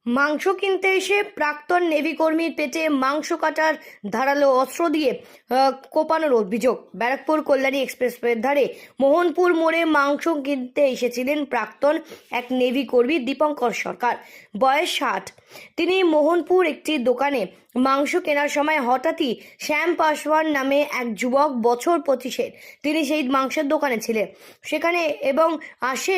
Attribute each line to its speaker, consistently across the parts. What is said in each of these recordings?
Speaker 1: মাংস কিনতে এসে প্রাক্তন নেভি কর্মীর পেটে মাংস কাটার ধারালো অস্ত্র দিয়ে কোপানোর অভিযোগ। ব্যারাকপুর কল্যাণী এক্সপ্রেসওয়ের ধারে মোহনপুর মোড়ে মাংস কিনতে এসেছিলেন প্রাক্তন এক নেভি কর্মী দীপঙ্কর সরকার, বয়স 60। তিনি মোহনপুর একটি দোকানে মাংস কেনার সময় হঠাৎই শ্যাম পাসওয়ান নামে এক যুবক, বছর 25-এর, তিনি সেই মাংসের দোকানে ছিলেন সেখানে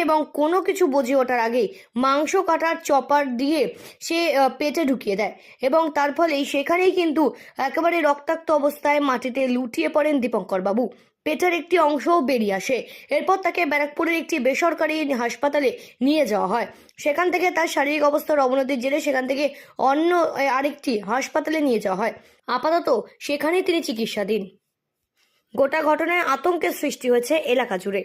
Speaker 1: এবং কোনো কিছু বুঝে ওঠার আগেই মাংস কাটার চপার দিয়ে সে পেটে ঢুকিয়ে দেয় এবং তার ফলেই সেখানেই কিন্তু একেবারে রক্তাক্ত অবস্থায় মাটিতে লুটিয়ে পড়েন দীপঙ্কর বাবু। পেটের একটি অংশও বেরিয়ে আসে। এরপর তাকে ব্যারাকপুরের একটি বেসরকারি হাসপাতালে নিয়ে যাওয়া হয়। সেখান থেকে তার শারীরিক অবস্থার অবনতির জেরে সেখান থেকে অন্য আরেকটি হাসপাতালে নিয়ে যাওয়া হয়। আপাতত সেখানেই তিনি চিকিৎসাধীন। গোটা ঘটনায় আতঙ্কের সৃষ্টি হয়েছে এলাকা জুড়ে।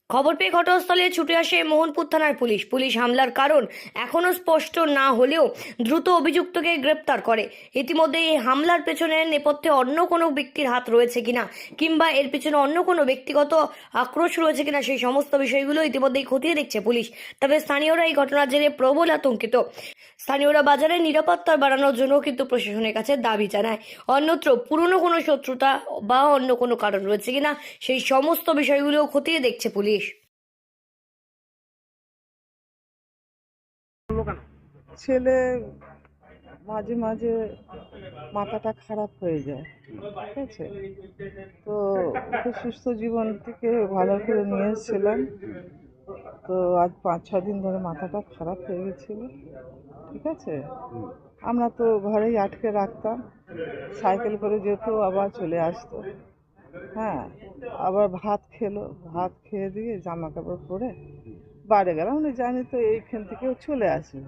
Speaker 1: খবর পেয়ে ঘটনাস্থলে ছুটে আসে মোহনপুর থানার পুলিশ হামলার কারণ এখনো স্পষ্ট না হলেও দ্রুত অভিযুক্তকে গ্রেপ্তার করে। ইতিমধ্যে এই হামলার পেছনে নেপথ্যে অন্য কোনো ব্যক্তির হাত রয়েছে কিনা কিংবা এর পেছনে অন্য কোনো ব্যক্তিগত আক্রোশ রয়েছে কিনা সেই সমস্ত বিষয়গুলো ইতিমধ্যেই খতিয়ে দেখছে পুলিশ। তবে স্থানীয়রা এই ঘটনার জেরে প্রবল আতঙ্কিত। স্থানীয়রা বাজারে নিরাপত্তা বাড়ানোর জন্য কিন্তু প্রশাসনের কাছে দাবি জানায়। অন্যত্র পুরনো কোনো শত্রুতা বা অন্য কোনো কারণ রয়েছে কিনা সেই সমস্ত বিষয়গুলো খতিয়ে দেখছে পুলিশ।
Speaker 2: ছেলে মাঝে মাঝে মাথাটা খারাপ হয়ে যায়, ঠিক আছে। তো ওকে সুস্থ জীবন থেকে ভালো করে নিয়ে এসেছিলাম। তো আজ 5-6 দিন ধরে মাথাটা খারাপ হয়ে গেছিল, ঠিক আছে। আমরা তো ঘরেই আটকে রাখতাম, সাইকেল করে যেত আবার চলে আসতো। হ্যাঁ, আবার ভাত খেয়ে দিয়ে জামা কাপড় পরে বাড়ি গেলাম। আমরা জানি তো এইখান থেকেও চলে আসবে।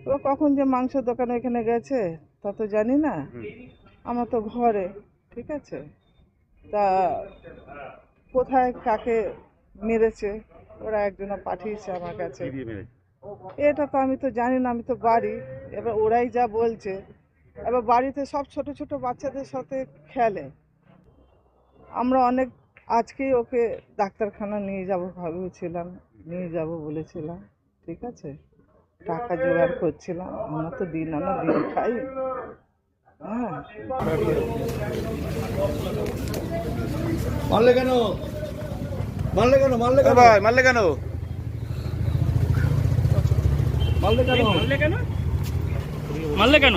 Speaker 2: তো কখন যে মাংস দোকানে এখানে গেছে তা তো জানি না। আমার তো ঘরে, ঠিক আছে। তা কোথায় কাকে মেরেছে ওরা একজনা পাঠিয়েছে আমার কাছে, এটা তো আমি তো জানি না, আমি তো বাড়ি। এবার ওরাই যা বলছে, এবার বাড়িতে সব ছোট ছোট বাচ্চাদের সাথে খেলে। আমরা অনেক আজকেই ওকে ডাক্তারখানা নিয়ে যাব বলেছিলাম, ঠিক আছে। টাকা জোগাড় করছিলাম, আমরা তো দিন আনা দিন খাই। হ্যাঁ,
Speaker 3: মারলে কেন? মারলে কেন? মারলে কেন?
Speaker 4: ভাই মারলে কেন?
Speaker 3: মারলে কেন?
Speaker 5: মারলে কেন? মারলে কেন?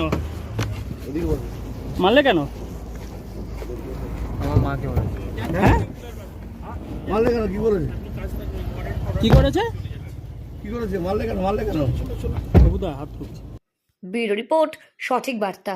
Speaker 3: এদিকে বল।
Speaker 5: মারলে কেন?
Speaker 4: আমার মাকে মারলে।
Speaker 5: হ্যাঁ?
Speaker 3: মারলে কেন? কি বলেছে?
Speaker 5: কি করেছে?
Speaker 3: কি করেছে? মারলে কেন? মারলে কেন?
Speaker 5: প্রভুদা হাত তুলছে।
Speaker 1: ব্যুরো রিপোর্ট, সঠিক বার্তা।